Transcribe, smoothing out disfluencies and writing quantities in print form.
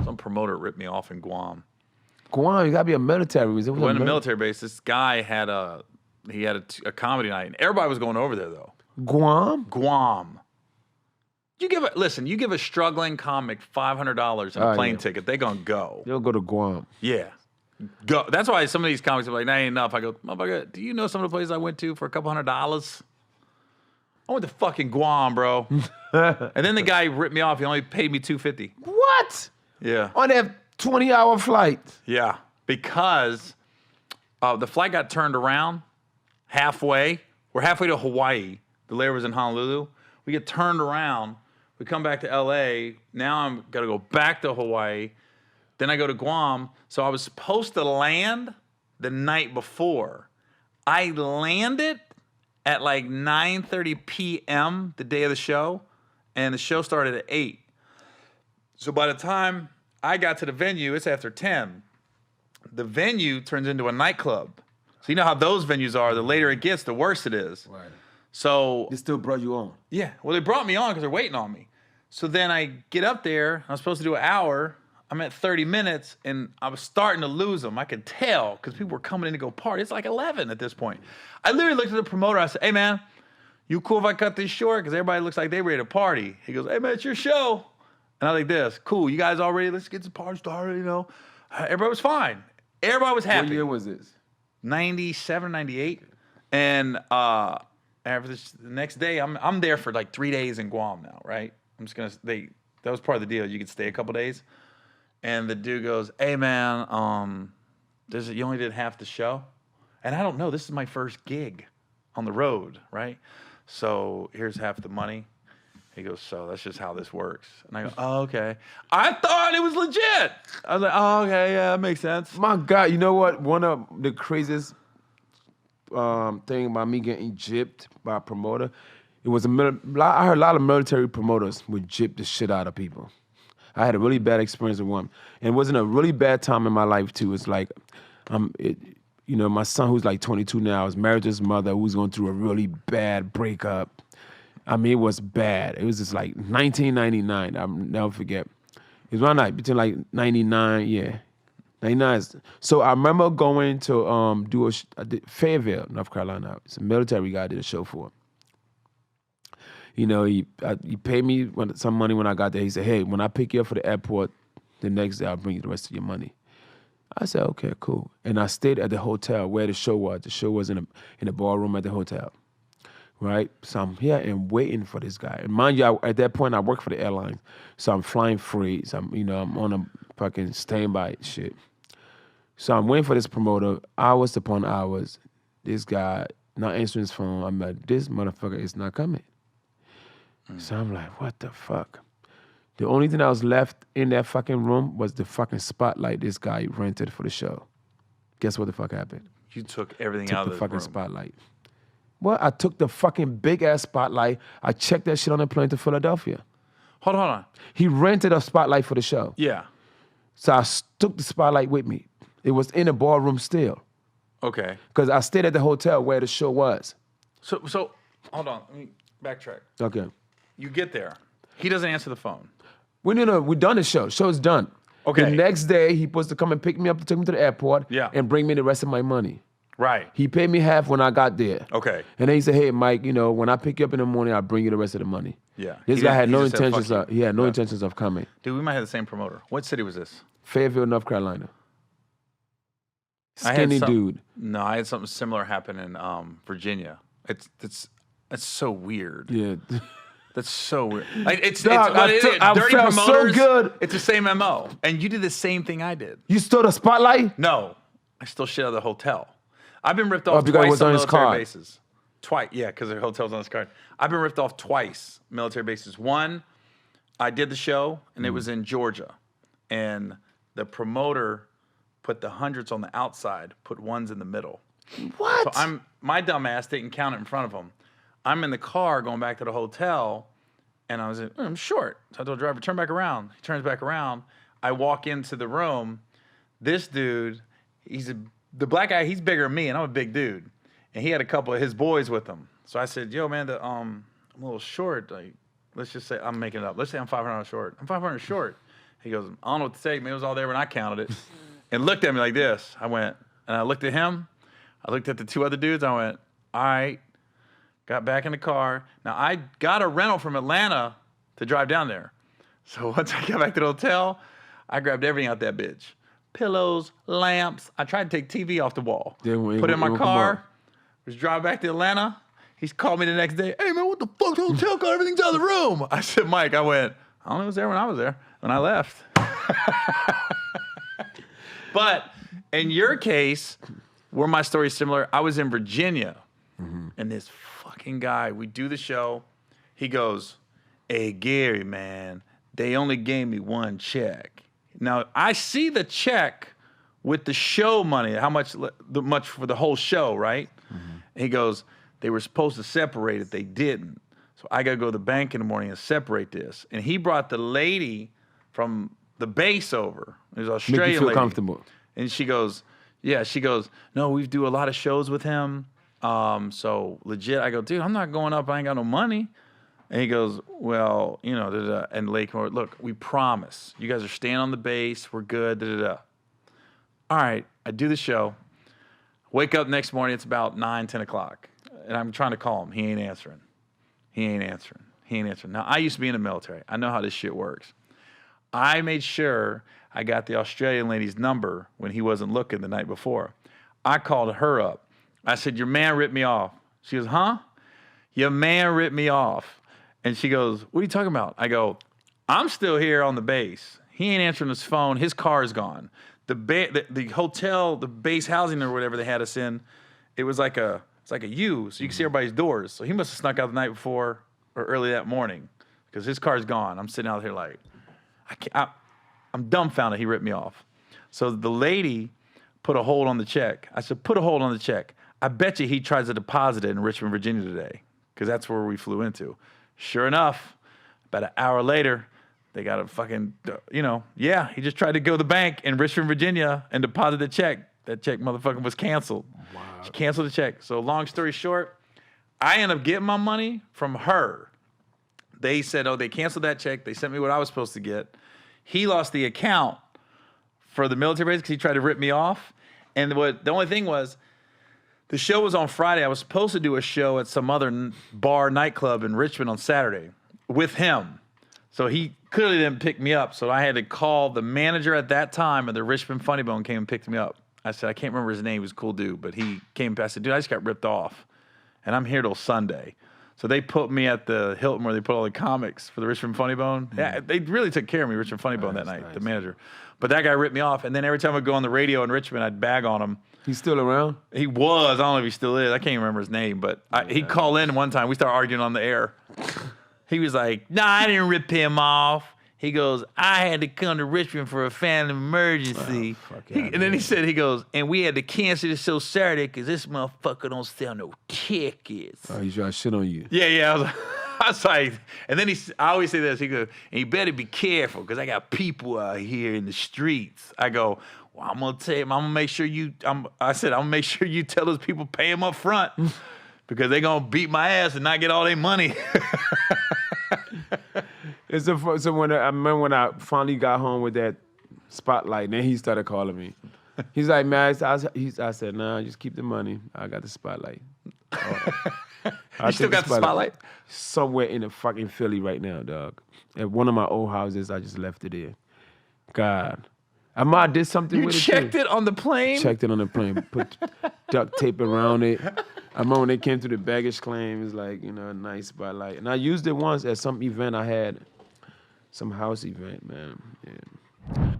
Some promoter ripped me off in Guam. Guam, you gotta be a military. It wasn't a military base. This guy had a comedy night, and everybody was going over there though. Guam. You give a struggling comic $500 and a plane ticket, they gonna go. They'll go to Guam. Yeah. Go. That's why some of these comics are like, that ain't enough. I go, motherfucker, do you know some of the places I went to for a couple $100s? I went to fucking Guam, bro. And then the guy ripped me off. He only paid me $250. What? Yeah. On that 20-hour flight. Yeah. Because the flight got turned around halfway. We're halfway to Hawaii. The layer was in Honolulu. We get turned around. We come back to LA. Now I'm got to go back to Hawaii. Then I go to Guam. So I was supposed to land the night before. I landed at like 9:30 p.m. the day of the show, and the show started at 8. So by the time I got to the venue, it's after 10. The venue turns into a nightclub. So you know how those venues are. The later it gets, the worse it is. Right. So They still brought you on. yeah, well, they brought me on because they're waiting on me. So then I get up there. I'm supposed to do an hour. I'm at 30 minutes, and I was starting to lose them. I could tell because people were coming in to go party. It's like 11 at this point. I literally looked at the promoter. I said, hey, man, you cool if I cut this short? Because everybody looks like they ready to party. He goes, hey, man, it's your show. And I was like this. Cool, you guys all ready? Let's get the party started, you know. Everybody was fine. Everybody was happy. What year was this? 97, 98. And after this, the next day, I'm there for like 3 days in Guam now, right? I'm just going to, that was part of the deal. You could stay a couple days. And the dude goes, hey, man, you only did half the show? And I don't know. This is my first gig on the road, right? So here's half the money. He goes, so that's just how this works. And I go, oh, okay. I thought it was legit. I was like, oh, okay, yeah, that makes sense. My God, you know what? One of the craziest thing about me getting gypped by a promoter, I heard a lot of military promoters would gyp the shit out of people. I had a really bad experience with one. And it wasn't a really bad time in my life, too. It's like, my son, who's like 22 now, is married to his mother, who's going through a really bad breakup. I mean, it was bad. It was just like 1999. I'll never forget. It was one night between like 99, yeah. 99. So I remember going to I did Fayetteville, North Carolina. It's a military guy I did a show for. You know, he paid me some money when I got there. He said, hey, when I pick you up for the airport, the next day I'll bring you the rest of your money. I said, okay, cool. And I stayed at the hotel where the show was. The show was in a ballroom at the hotel, right? So I'm here and waiting for this guy. And mind you, at that point, I worked for the airlines. So I'm flying free. So I'm on a fucking standby shit. So I'm waiting for this promoter, hours upon hours. This guy not answering his phone. I'm like, this motherfucker is not coming. So I'm like, what the fuck? The only thing that was left in that fucking room was the fucking spotlight this guy rented for the show. Guess what the fuck happened? You took everything out of the fucking room. Spotlight. Well, I took the fucking big ass spotlight. I checked that shit on the plane to Philadelphia. Hold on. He rented a spotlight for the show. Yeah. So I took the spotlight with me. It was in the ballroom still. Okay. Because I stayed at the hotel where the show was. So hold on. Let me backtrack. Okay. You get there. He doesn't answer the phone. We're done the show. Show's done. Okay. The next day, he supposed to come and pick me up to take me to the airport and bring me the rest of my money. Right. He paid me half when I got there. Okay. And then he said, hey, Mike, when I pick you up in the morning, I'll bring you the rest of the money. Yeah. This guy had no intentions of coming. Dude, we might have the same promoter. What city was this? Fayetteville, North Carolina. Skinny dude. No, I had something similar happen in Virginia. That's so weird. Yeah. That's so weird. I felt so good. It's the same MO. And you did the same thing I did. You stole the spotlight? No. I stole shit out of the hotel. I've been ripped off because it was twice on on his military card. bases. Twice. Yeah, because the hotel's on his card. I've been ripped off twice, military bases. One, I did the show, and it was in Georgia. And the promoter put the hundreds on the outside, put ones in the middle. What? So my dumb ass didn't count it in front of him. I'm in the car going back to the hotel, and I was like, I'm short. So I told the driver, turn back around. He turns back around. I walk into the room. This dude, the black guy, he's bigger than me, and I'm a big dude. And he had a couple of his boys with him. So I said, yo, man, I'm a little short. Like, let's just say, I'm making it up. Let's say I'm $500 short. I'm $500 short. He goes, I don't know what to say. Maybe it was all there when I counted it. And looked at me like this. I went, and I looked at him. I looked at the 2 other dudes. I went, all right. Got back in the car. Now, I got a rental from Atlanta to drive down there. So once I got back to the hotel, I grabbed everything out that bitch. Pillows, lamps. I tried to take TV off the wall. Put it in my car. Was driving back to Atlanta. He's called me the next day. Hey, man, what the fuck? The hotel got everything's out of the room. I said, Mike, I went, I only was there when I was there. When I left. But in your case, where my story's similar, I was in Virginia. And this fucking guy, we do the show. He goes, hey, Gary, man, they only gave me 1 check. Now, I see the check with the show money, how much for the whole show, right? He goes, they were supposed to separate it. They didn't. So I got to go to the bank in the morning and separate this. And he brought the lady from the base over. It was an Australian lady. Make you feel comfortable. And she goes, no, we do a lot of shows with him. So legit, I go, dude, I'm not going up. I ain't got no money. And he goes, well, you know, and Lake, look, we promise. You guys are staying on the base. We're good. All right, I do the show. Wake up next morning. It's about 9, 10 o'clock. And I'm trying to call him. He ain't answering. Now, I used to be in the military. I know how this shit works. I made sure I got the Australian lady's number when he wasn't looking the night before. I called her up. I said, your man ripped me off. She goes, huh? Your man ripped me off. And she goes, what are you talking about? I go, I'm still here on the base. He ain't answering his phone. His car's gone. The hotel, the base housing or whatever they had us in, it was like a U, so you can see everybody's doors. So he must have snuck out the night before or early that morning because his car's gone. I'm sitting out here like, I'm dumbfounded he ripped me off. So the lady put a hold on the check. I said, put a hold on the check. I bet you he tries to deposit it in Richmond, Virginia today because that's where we flew into. Sure enough, about an hour later, they got a fucking, he just tried to go to the bank in Richmond, Virginia and deposit the check. That check motherfucking was canceled. Wow. She canceled the check. So long story short, I ended up getting my money from her. They said, they canceled that check. They sent me what I was supposed to get. He lost the account for the military base because he tried to rip me off. And the only thing was, the show was on Friday. I was supposed to do a show at some other bar nightclub in Richmond on Saturday with him. So he clearly didn't pick me up. So I had to call the manager at that time of the Richmond Funny Bone came and picked me up. I said, I can't remember his name. He was a cool dude. But he came past. I said, dude, I just got ripped off. And I'm here till Sunday. So they put me at the Hilton where they put all the comics for the Richmond Funny Bone. Mm-hmm. Yeah, they really took care of me, Richmond Funny Bone, that night, the manager. But that guy ripped me off. And then every time I'd go on the radio in Richmond, I'd bag on him. He's still around? He was. I don't know if he still is. I can't even remember his name. But he'd call in one time. We started arguing on the air. He was like, nah, I didn't rip him off. He goes, I had to come to Richmond for a family emergency. And then he goes, and we had to cancel the show Saturday because this motherfucker don't sell no tickets. Oh, he's trying to shit on you. Yeah. I was like, and then I always say this. He goes, and you better be careful because I got people out here in the streets. I go, well, I'm gonna tell him, I'm gonna make sure you. I'm gonna make sure you tell those people pay him up front because they're gonna beat my ass and not get all their money. So when I remember when I finally got home with that spotlight, then he started calling me. He's like, man, I said, nah, just keep the money. I got the spotlight. You still got the spotlight? Somewhere in the fucking Philly right now, dog. At one of my old houses, I just left it there. God. I might have did something with it. You checked it on the plane? Checked it on the plane. Put duct tape around it. I remember when they came through the baggage claim, it was like, a nice spotlight. And I used it once at some event I had. Some house event, man. Yeah.